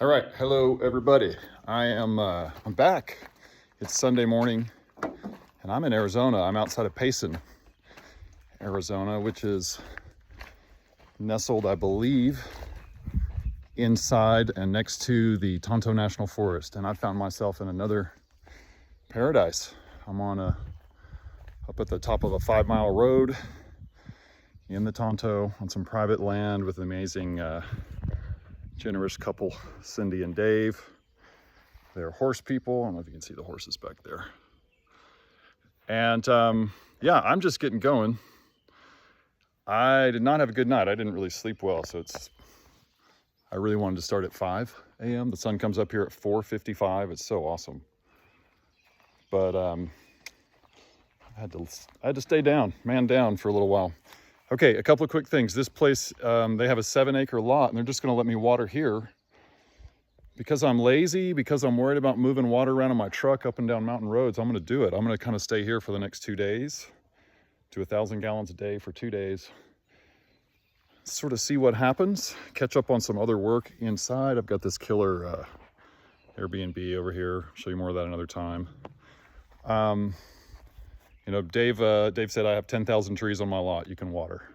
All right, hello everybody. I'm back. It's Sunday morning, and I'm in Arizona. I'm outside of Payson, Arizona, which is nestled, I believe, inside and next to the Tonto National Forest. And I found myself in another paradise. I'm up at the top of a 5-mile road in the Tonto on some private land with an amazing generous couple, Cindy and Dave. They're horse people. I don't know if you can see the horses back there. And yeah, I'm just getting going. I did not have a good night. I didn't really sleep well, so I really wanted to start at 5 a.m. The sun comes up here at 4:55. It's so awesome. But I had to stay man down for a little while. Okay, a couple of quick things. This place, they have a 7-acre lot, and they're just gonna let me water here. Because I'm lazy, because I'm worried about moving water around in my truck up and down mountain roads, I'm gonna do it. I'm gonna kind of stay here for the next 2 days, do 1,000 gallons a day for 2 days. Sort of see what happens, catch up on some other work inside. I've got this killer Airbnb over here. I'll show you more of that another time. You know, Dave said I have 10,000 trees on my lot you can water.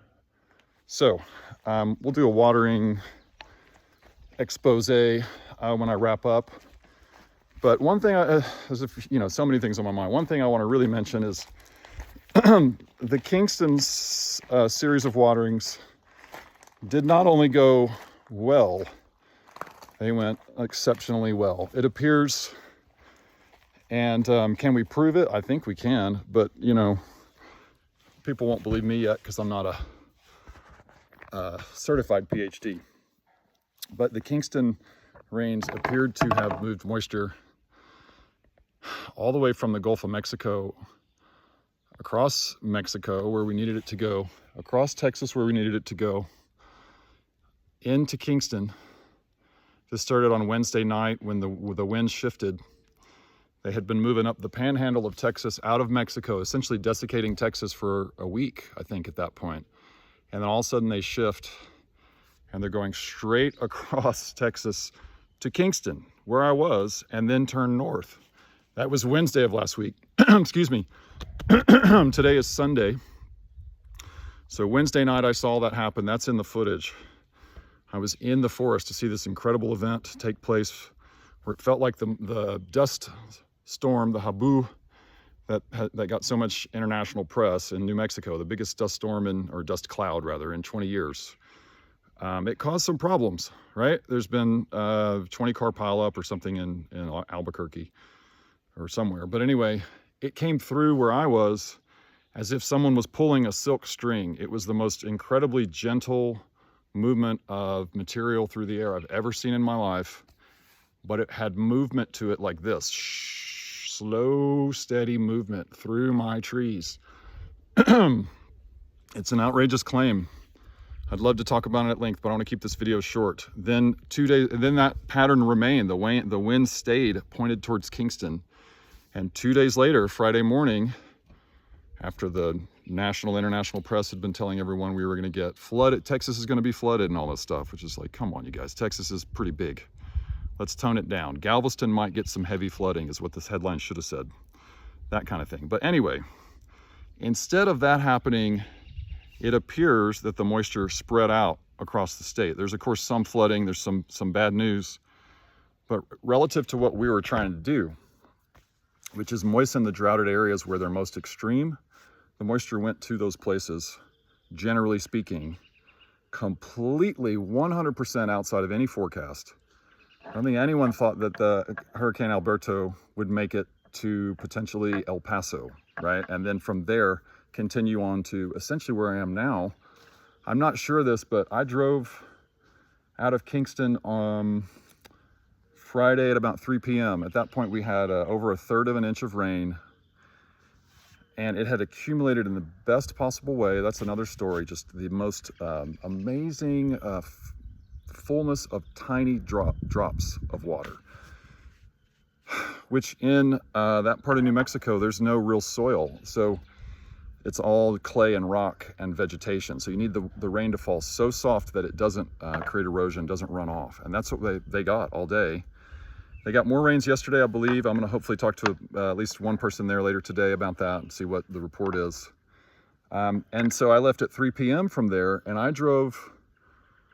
So we'll do a watering expose when I wrap up. But one thing, so many things on my mind. One thing I want to really mention is the Kingston's series of waterings did not only go well, they went exceptionally well. It appears, and can we prove it? I think we can, but people won't believe me yet because I'm not a certified PhD. But the Kingston rains appeared to have moved moisture all the way from the Gulf of Mexico, across Mexico where we needed it to go, across Texas where we needed it to go, into Kingston. This started on Wednesday night when the wind shifted. They had been moving up the panhandle of Texas out of Mexico, essentially desiccating Texas for a week, I think, at that point. And then all of a sudden they shift, and they're going straight across Texas to Kingston, where I was, and then turn north. That was Wednesday of last week. Excuse me. Today is Sunday. So Wednesday night I saw that happen. That's in the footage. I was in the forest to see this incredible event take place where it felt like the dust storm, the Habu, that got so much international press in New Mexico, the biggest dust storm or dust cloud rather, in 20 years. It caused some problems, right? There's been 20-car pileup or something in Albuquerque or somewhere. But anyway, it came through where I was as if someone was pulling a silk string. It was the most incredibly gentle movement of material through the air I've ever seen in my life. But it had movement to it like this. Slow, steady movement through my trees. It's an outrageous claim. I'd love to talk about it at length, but I want to keep this video short. Then 2 days, then that pattern remained. The wind stayed pointed towards Kingston. And 2 days later, Friday morning, after the national, international press had been telling everyone we were going to get flooded, Texas is going to be flooded and all that stuff, which is like, come on, you guys, Texas is pretty big. Let's tone it down. Galveston might get some heavy flooding is what this headline should have said. That kind of thing. But anyway, instead of that happening, it appears that the moisture spread out across the state. There's of course some flooding, there's some bad news, but relative to what we were trying to do, which is moisten the droughted areas where they're most extreme, the moisture went to those places, generally speaking, completely 100% outside of any forecast. I don't think anyone thought that the Hurricane Alberto would make it to potentially El Paso, right? And then from there, continue on to essentially where I am now. I'm not sure of this, but I drove out of Kingston on Friday at about 3 p.m. At that point, we had over 1/3 of an inch of rain, and it had accumulated in the best possible way. That's another story, just the most amazing fullness of tiny drops of water, which in that part of New Mexico, there's no real soil. So It's all clay and rock and vegetation. So you need the rain to fall so soft that it doesn't create erosion, doesn't run off. And that's what they got all day. They got more rains yesterday, I believe. I'm gonna hopefully talk to at least one person there later today about that and see what the report is. And so I left at 3 p.m. from there, and I drove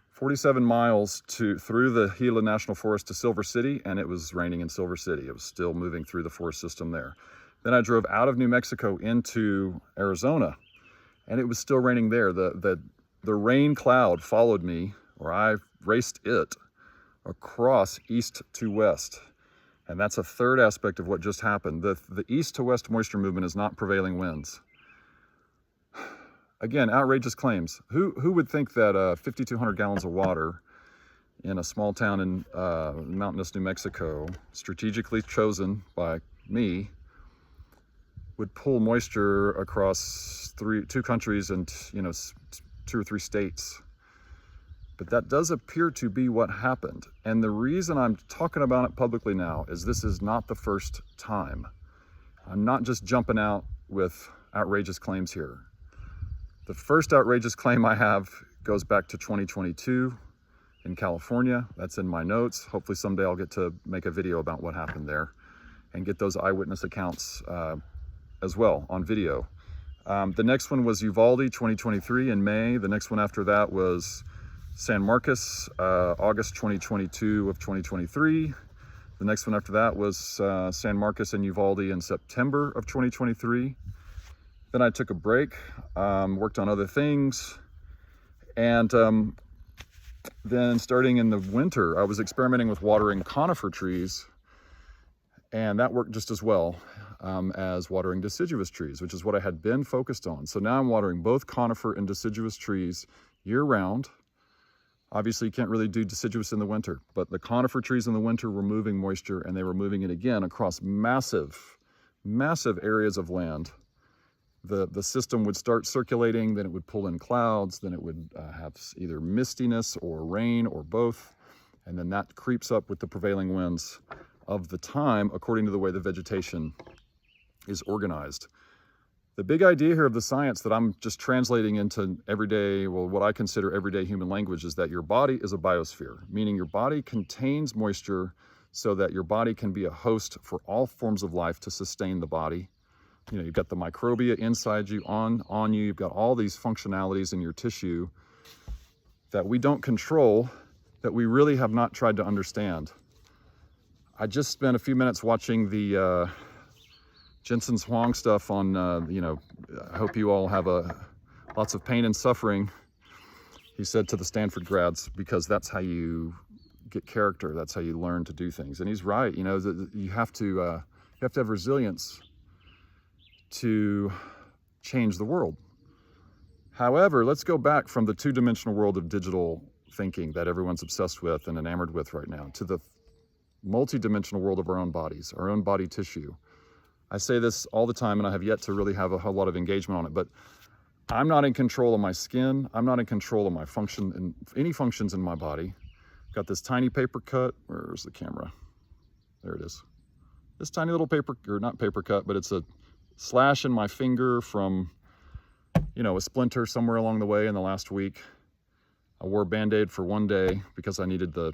47 miles through the Gila National Forest to Silver City, and it was raining in Silver City. It was still moving through the forest system there. Then I drove out of New Mexico into Arizona, and it was still raining there. The rain cloud followed me, or I raced it across east to west. And that's a third aspect of what just happened. The east to west moisture movement is not prevailing winds. Again, outrageous claims. Who would think that 5,200 gallons of water in a small town in mountainous New Mexico, strategically chosen by me, would pull moisture across two countries and 2 or 3 states? But that does appear to be what happened. And the reason I'm talking about it publicly now is this is not the first time. I'm not just jumping out with outrageous claims here. The first outrageous claim I have goes back to 2022 in California. That's in my notes. Hopefully someday I'll get to make a video about what happened there and get those eyewitness accounts as well on video. The next one was Uvalde, 2023 in May. The next one after that was San Marcos, August 2022 of 2023. The next one after that was San Marcos and Uvalde in September of 2023. Then I took a break, worked on other things, and then starting in the winter, I was experimenting with watering conifer trees, and that worked just as well as watering deciduous trees, which is what I had been focused on. So now I'm watering both conifer and deciduous trees year-round. Obviously, you can't really do deciduous in the winter, but the conifer trees in the winter were moving moisture, and they were moving it again across massive, massive areas of land. The system would start circulating, then it would pull in clouds, then it would have either mistiness or rain or both, and then that creeps up with the prevailing winds of the time according to the way the vegetation is organized. The big idea here of the science that I'm just translating into everyday, well, what I consider everyday human language, is that your body is a biosphere, meaning your body contains moisture so that your body can be a host for all forms of life to sustain the body. You know, you've got the microbia inside you, on you, you've got all these functionalities in your tissue that we don't control, that we really have not tried to understand. I just spent a few minutes watching the Jensen Huang stuff on, I hope you all have lots of pain and suffering, he said to the Stanford grads, because that's how you get character, that's how you learn to do things. And he's right, you have to have resilience to change the world. However, let's go back from the two-dimensional world of digital thinking that everyone's obsessed with and enamored with right now to the multi-dimensional world of our own bodies, our own body tissue. I say this all the time, and I have yet to really have a whole lot of engagement on it, but I'm not in control of my skin. I'm not in control of my function and any functions in my body. Got this tiny paper cut. Where's the camera? There it is. This tiny little not paper cut, but it's a slash in my finger from, a splinter somewhere along the way in the last week. I wore a Band-Aid for one day because I needed the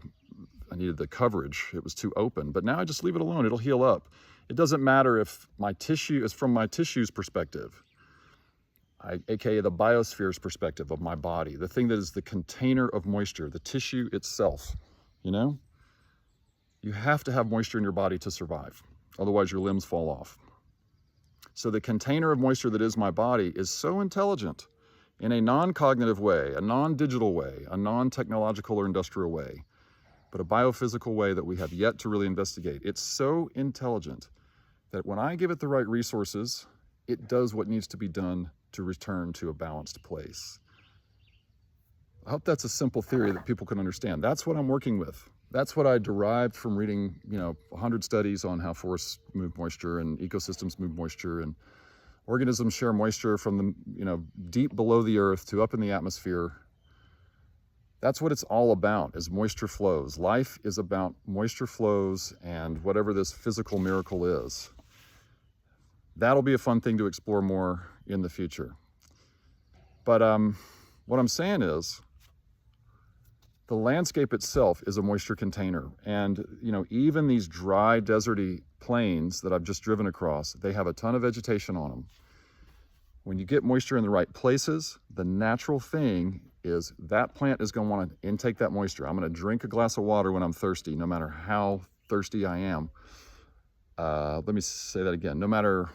coverage. It was too open, but now I just leave it alone. It'll heal up. It doesn't matter if my tissue is from my tissue's perspective, aka the biosphere's perspective of my body, the thing that is the container of moisture, the tissue itself, You have to have moisture in your body to survive. Otherwise your limbs fall off. So the container of moisture that is my body is so intelligent in a non-cognitive way, a non-digital way, a non-technological or industrial way, but a biophysical way that we have yet to really investigate. It's so intelligent that when I give it the right resources, it does what needs to be done to return to a balanced place. I hope that's a simple theory that people can understand. That's what I'm working with. That's what I derived from reading, 100 studies on how forests move moisture and ecosystems move moisture, and organisms share moisture from the, deep below the earth to up in the atmosphere. That's what it's all about, is moisture flows. Life is about moisture flows and whatever this physical miracle is. That'll be a fun thing to explore more, in the future. But what I'm saying is, the landscape itself is a moisture container. And, you know, even these dry, deserty plains that I've just driven across, they have a ton of vegetation on them. When you get moisture in the right places, the natural thing is that plant is going to want to intake that moisture. I'm going to drink a glass of water when I'm thirsty, no matter how thirsty I am. Let me say that again. No matter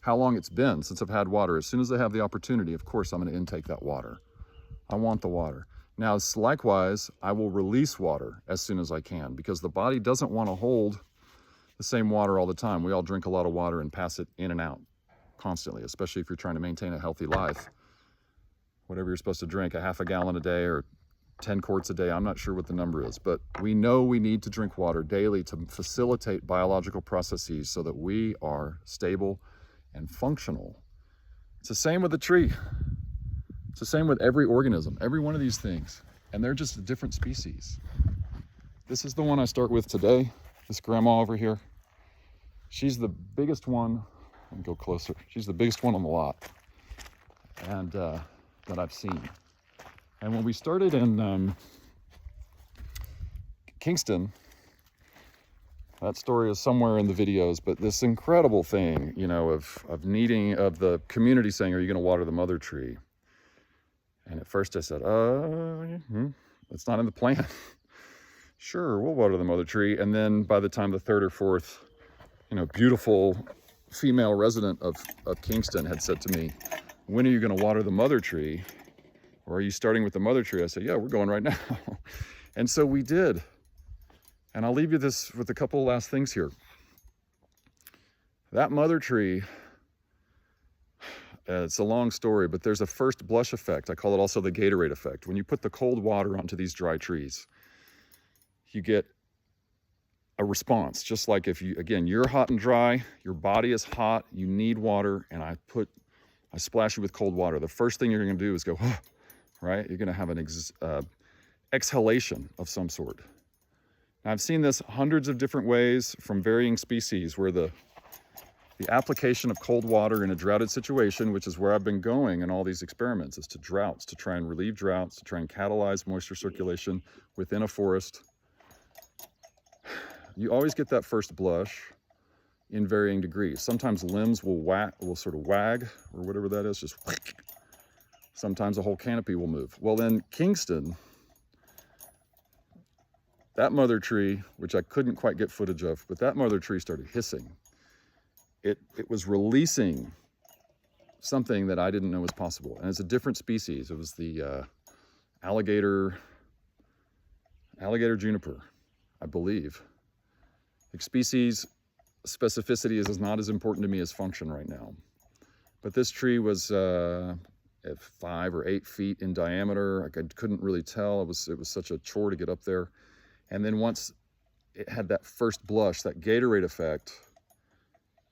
how long it's been since I've had water, as soon as I have the opportunity, of course, I'm going to intake that water. I want the water. Now, likewise, I will release water as soon as I can, because the body doesn't want to hold the same water all the time. We all drink a lot of water and pass it in and out constantly, especially if you're trying to maintain a healthy life. Whatever you're supposed to drink, a half a gallon a day or 10 quarts a day, I'm not sure what the number is, but we know we need to drink water daily to facilitate biological processes so that we are stable and functional. It's the same with the tree. It's the same with every organism, every one of these things, and they're just a different species. This is the one I start with today, this grandma over here. She's the biggest one. Let me go closer. She's the biggest one on the lot, and that I've seen. And when we started in Kingston, that story is somewhere in the videos, but this incredible thing, you know, of the community saying, "Are you going to water the mother tree?" And at first I said, it's not in the plan. Sure, we'll water the mother tree. And then by the time the third or fourth, you know, beautiful female resident of Kingston had said to me, "When are you going to water the mother tree? Or are you starting with the mother tree?" I said, "Yeah, we're going right now." And so we did. And I'll leave you this with a couple of last things here. That mother tree, it's a long story, but there's a first blush effect. I call it also the Gatorade effect. When you put the cold water onto these dry trees, you get a response. Just like if you're hot and dry, your body is hot, you need water, and I splash you with cold water. The first thing you're going to do is go, right? You're going to have an exhalation of some sort. Now, I've seen this hundreds of different ways from varying species, where the application of cold water in a droughted situation, which is where I've been going in all these experiments, is to droughts, to try and relieve droughts, to try and catalyze moisture circulation within a forest. You always get that first blush in varying degrees. Sometimes limbs will sort of wag, or whatever that is, just whack. Sometimes a whole canopy will move. Well, in Kingston, that mother tree, which I couldn't quite get footage of, but that mother tree started hissing. It was releasing something that I didn't know was possible. And it's a different species. It was the alligator juniper, I believe. Like, species specificity is not as important to me as function right now. But this tree was at 5 or 8 feet in diameter. Like, I couldn't really tell. It was such a chore to get up there. And then once it had that first blush, that Gatorade effect,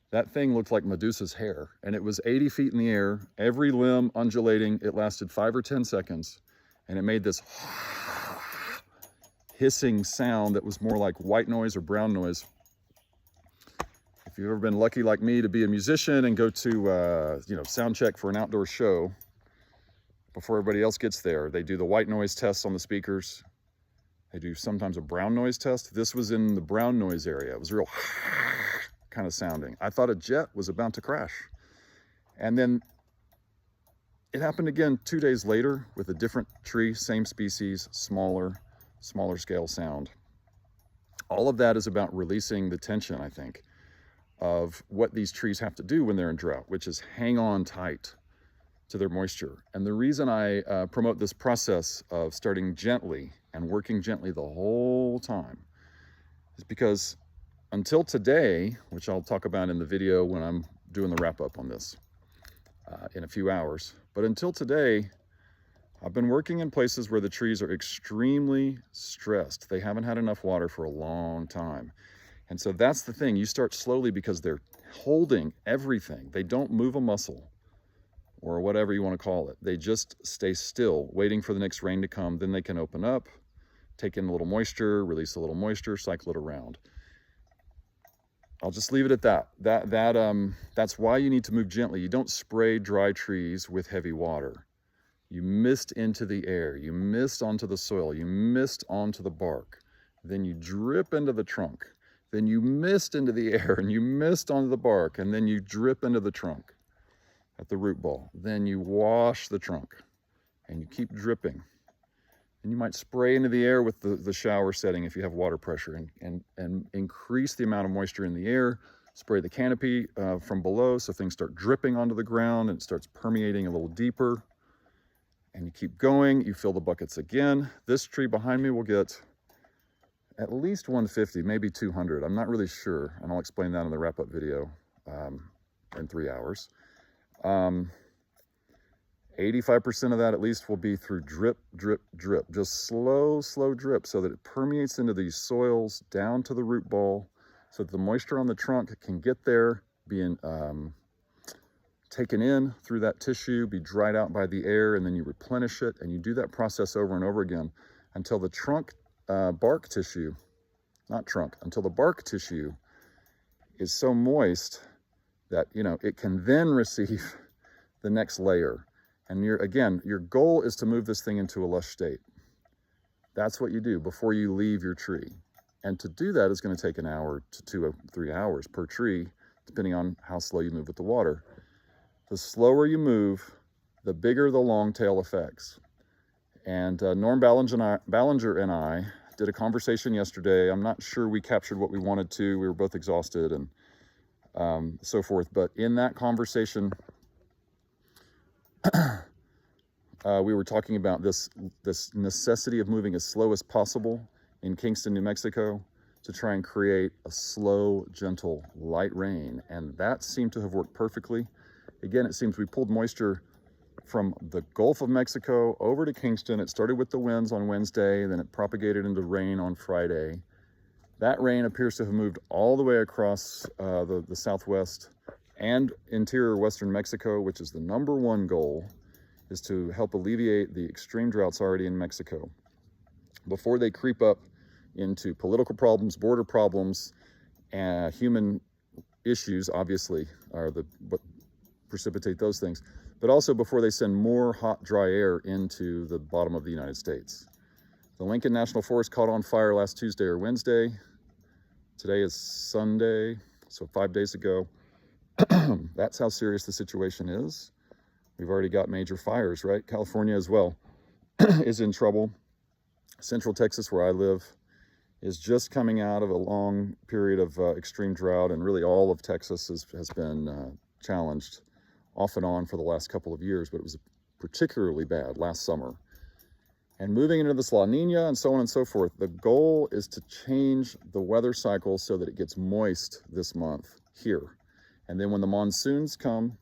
that thing looked like Medusa's hair. And it was 80 feet in the air, every limb undulating. It lasted 5 or 10 seconds. And it made this hissing sound that was more like white noise or brown noise. If you've ever been lucky like me to be a musician and go to sound check for an outdoor show, before everybody else gets there, they do the white noise tests on the speakers. They do sometimes a brown noise test. This was in the brown noise area. It was real kind of sounding. I thought a jet was about to crash. And then it happened again 2 days later with a different tree, same species, smaller scale sound. All of that is about releasing the tension, I think, of what these trees have to do when they're in drought, which is hang on tight to their moisture. And the reason I promote this process of starting gently and working gently the whole time is because until today, which I'll talk about in the video when I'm doing the wrap up on this in a few hours, but until today, I've been working in places where the trees are extremely stressed. They haven't had enough water for a long time. And so that's the thing. You start slowly because they're holding everything. They don't move a muscle or whatever you want to call it. They just stay still, waiting for the next rain to come. Then they can open up, take in a little moisture, release a little moisture, cycle it around. I'll just leave it at that. That's why you need to move gently. You don't spray dry trees with heavy water. You mist into the air, you mist onto the soil, you mist onto the bark. Then you drip into the trunk. Then you mist into the air and you mist onto the bark, and then you drip into the trunk at the root ball. Then you wash the trunk and you keep dripping. And you might spray into the air with the shower setting if you have water pressure, and increase the amount of moisture in the air. Spray the canopy from below so things start dripping onto the ground and it starts permeating a little deeper. And you keep going, you fill the buckets again. This tree behind me will get at least 150, maybe 200. I'm not really sure, and I'll explain that in the wrap-up video in 3 hours. 85% of that at least will be through drip, drip, drip. Just slow, slow drip so that it permeates into these soils down to the root ball so that the moisture on the trunk can get there, being taken in through that tissue, be dried out by the air, and then you replenish it, and you do that process over and over again until the trunk bark tissue, until the bark tissue is so moist that, it can then receive the next layer. And your goal is to move this thing into a lush state. That's what you do before you leave your tree. And to do that is going to take an hour to 2 or 3 hours per tree, depending on how slow you move with the water. The slower you move, the bigger the long tail effects. And Norm Ballinger and I did a conversation yesterday. I'm not sure we captured what we wanted to. We were both exhausted and so forth. But in that conversation, we were talking about this necessity of moving as slow as possible in Kingston, New Mexico, to try and create a slow, gentle, light rain. And that seemed to have worked perfectly. Again, it seems we pulled moisture from the Gulf of Mexico over to Kingston. It started with the winds on Wednesday, then it propagated into rain on Friday. That rain appears to have moved all the way across the southwest and interior western Mexico, which is the #1 goal, is to help alleviate the extreme droughts already in Mexico before they creep up into political problems, border problems, and human issues, obviously, are what precipitate those things, but also before they send more hot, dry air into the bottom of the United States. The Lincoln National Forest caught on fire last Tuesday or Wednesday. Today is Sunday, so 5 days ago. That's how serious the situation is. We've already got major fires, right? California as well is in trouble. Central Texas, where I live, is just coming out of a long period of extreme drought, and really all of Texas has been challenged off and on for the last couple of years, but it was particularly bad last summer. And moving into this La Nina and so on and so forth, the goal is to change the weather cycle so that it gets moist this month here. And then when the monsoons come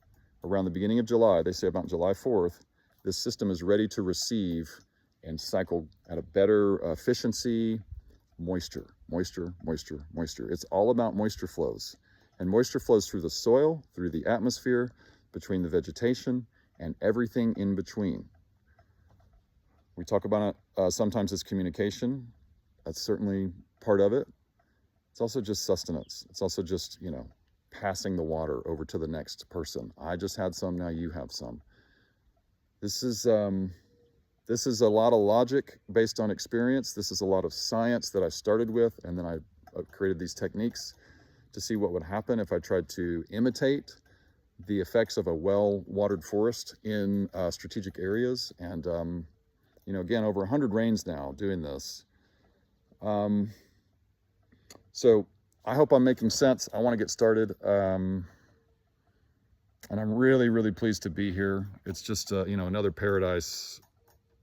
around the beginning of July, they say about July 4th, this system is ready to receive and cycle at a better efficiency, moisture, moisture, moisture, moisture. It's all about moisture flows. And moisture flows through the soil, through the atmosphere, between the vegetation, and everything in between. We talk about it sometimes as communication. That's certainly part of it. It's also just sustenance. It's also just, passing the water over to the next person. I just had some, now you have some. This is a lot of logic based on experience. This is a lot of science that I started with, and then I created these techniques to see what would happen if I tried to imitate the effects of a well-watered forest in strategic areas. And, again, over 100 rains now doing this. So I hope I'm making sense. I want to get started. And I'm really, really pleased to be here. It's just, another paradise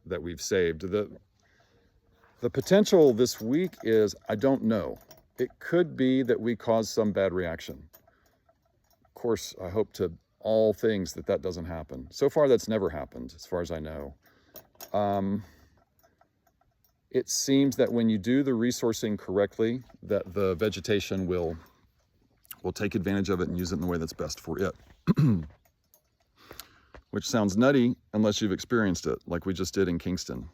that we've saved. The potential this week is, I don't know. It could be that we cause some bad reaction. Of course, I hope to all things that doesn't happen. So far, that's never happened, as far as I know. It seems that when you do the resourcing correctly, that the vegetation will take advantage of it and use it in the way that's best for it. Which sounds nutty unless you've experienced it, like we just did in Kingston.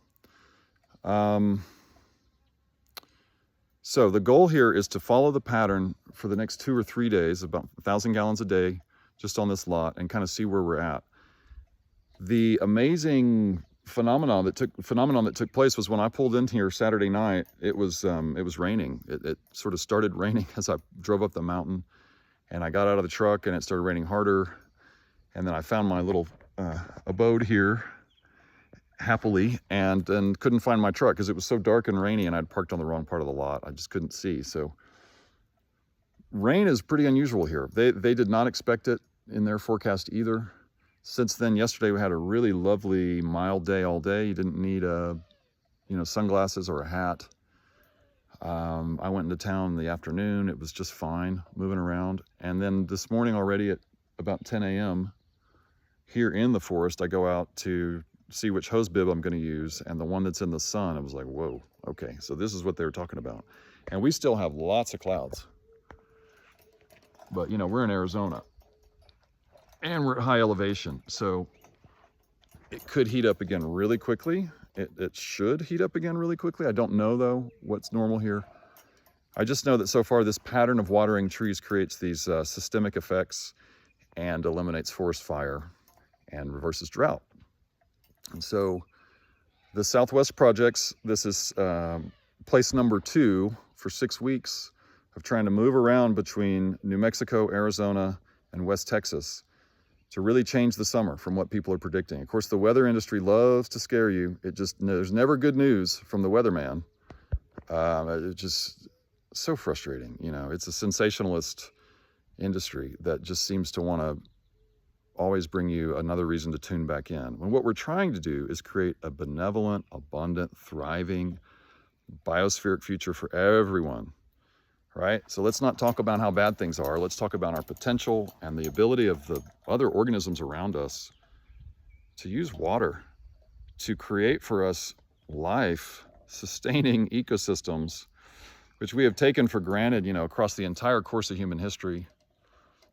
So the goal here is to follow the pattern for the next 2 or 3 days, about 1,000 gallons a day, just on this lot, and kind of see where we're at. The amazing phenomenon that took place was when I pulled in here Saturday night. It was raining. It sort of started raining as I drove up the mountain, and I got out of the truck, and it started raining harder. And then I found my little abode here happily, and couldn't find my truck because it was so dark and rainy, and I'd parked on the wrong part of the lot. I just couldn't see. So rain is pretty unusual here. They did not expect it in their forecast either. Since then, yesterday we had a really lovely mild day all day. You didn't need sunglasses or a hat. I went into town in the afternoon. It was just fine moving around. And then this morning already at about 10 a.m. here in the forest, I go out to see which hose bib I'm going to use, and the one that's in the sun, I was like, whoa, okay, so this is what they were talking about. And we still have lots of clouds, but we're in Arizona and we're at high elevation, so it could heat up again really quickly. It should heat up again really quickly. I don't know though what's normal here. I just know that so far this pattern of watering trees creates these systemic effects and eliminates forest fire and reverses drought. And so the Southwest projects, this is place number 2 for 6 weeks of trying to move around between New Mexico, Arizona, and West Texas to really change the summer from what people are predicting. Of course, the weather industry loves to scare you. There's never good news from the weatherman. It's just so frustrating. It's a sensationalist industry that just seems to want to always bring you another reason to tune back in, when what we're trying to do is create a benevolent, abundant, thriving, biospheric future for everyone, right? So let's not talk about how bad things are. Let's talk about our potential and the ability of the other organisms around us to use water to create for us life-sustaining ecosystems, which we have taken for granted, across the entire course of human history,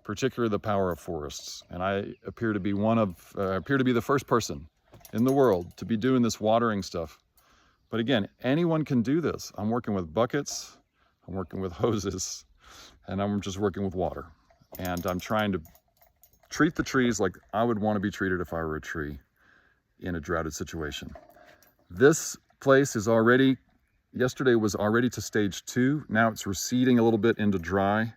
particularly the power of forests. And I appear to be the first person in the world to be doing this watering stuff. But again, anyone can do this. I'm working with buckets, I'm working with hoses, and I'm just working with water. And I'm trying to treat the trees like I would want to be treated if I were a tree in a droughted situation. This place is yesterday was already to stage 2. Now it's receding a little bit into dry.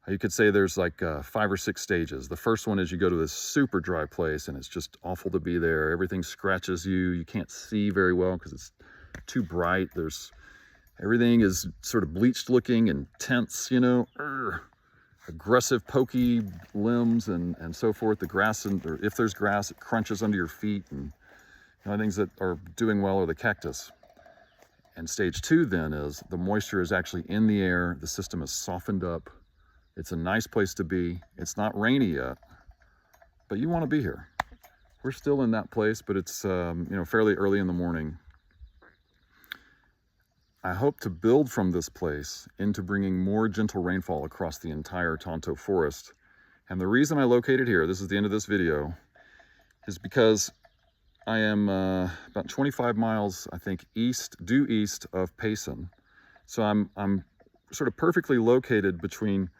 You could say there's like 5 or 6 stages. The first one is you go to this super dry place and it's just awful to be there. Everything scratches you. You can't see very well because it's too bright. Everything is sort of bleached looking and tense, aggressive, pokey limbs and so forth. The grass, or if there's grass, it crunches under your feet, and things that are doing well are the cactus. And stage 2 then is the moisture is actually in the air. The system is softened up. It's a nice place to be. It's not rainy yet, but you want to be here. We're still in that place, but it's fairly early in the morning. I hope to build from this place into bringing more gentle rainfall across the entire Tonto forest. And the reason I located here, this is the end of this video, is because I am about 25 miles, I think, due east of Payson. So I'm sort of perfectly located between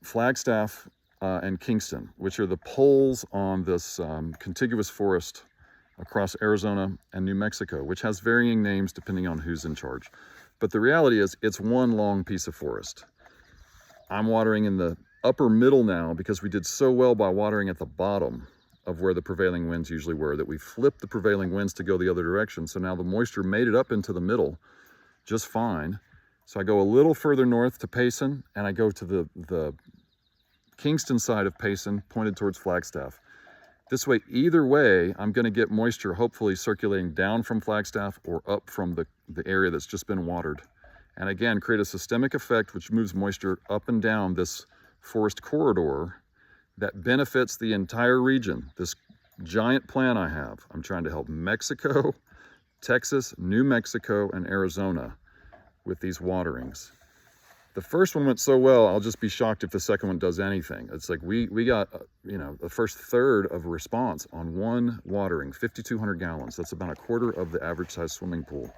Flagstaff and Kingston, which are the poles on this contiguous forest across Arizona and New Mexico, which has varying names depending on who's in charge. But the reality is it's one long piece of forest. I'm watering in the upper middle now because we did so well by watering at the bottom of where the prevailing winds usually were that we flipped the prevailing winds to go the other direction. So now the moisture made it up into the middle just fine. So I go a little further north to Payson, and I go to the Kingston side of Payson, pointed towards Flagstaff. This way, either way, I'm going to get moisture hopefully circulating down from Flagstaff or up from the area that's just been watered. And again, create a systemic effect which moves moisture up and down this forest corridor that benefits the entire region. This giant plan I have, I'm trying to help Mexico, Texas, New Mexico, and Arizona with these waterings. The first one went so well, I'll just be shocked if the second one does anything. It's like we got, the first third of a response on one watering, 5,200 gallons. That's about a quarter of the average size swimming pool.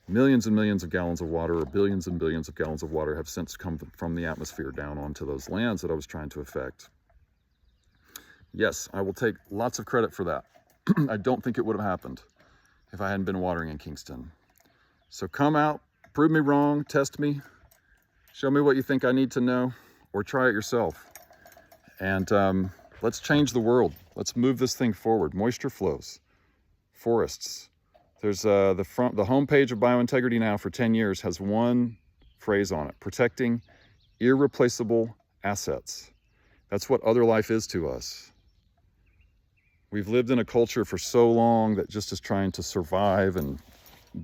Millions and millions of gallons of water, or billions and billions of gallons of water, have since come from the atmosphere down onto those lands that I was trying to affect. Yes, I will take lots of credit for that. I don't think it would have happened if I hadn't been watering in Kingston. So come out, prove me wrong, test me, show me what you think I need to know, or try it yourself. And let's change the world. Let's move this thing forward. Moisture flows, forests. There's the homepage of BioIntegrity now for 10 years has one phrase on it: protecting irreplaceable assets. That's what other life is to us. We've lived in a culture for so long that just is trying to survive and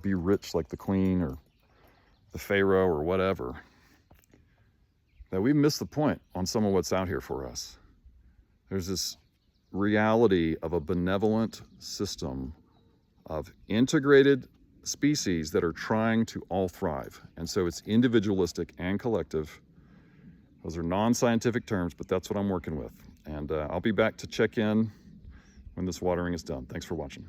be rich like the queen or the pharaoh or whatever, that we miss the point on some of what's out here for us. There's this reality of a benevolent system of integrated species that are trying to all thrive. And so it's individualistic and collective. Those are non-scientific terms, but that's what I'm working with. And I'll be back to check in when this watering is done. Thanks for watching.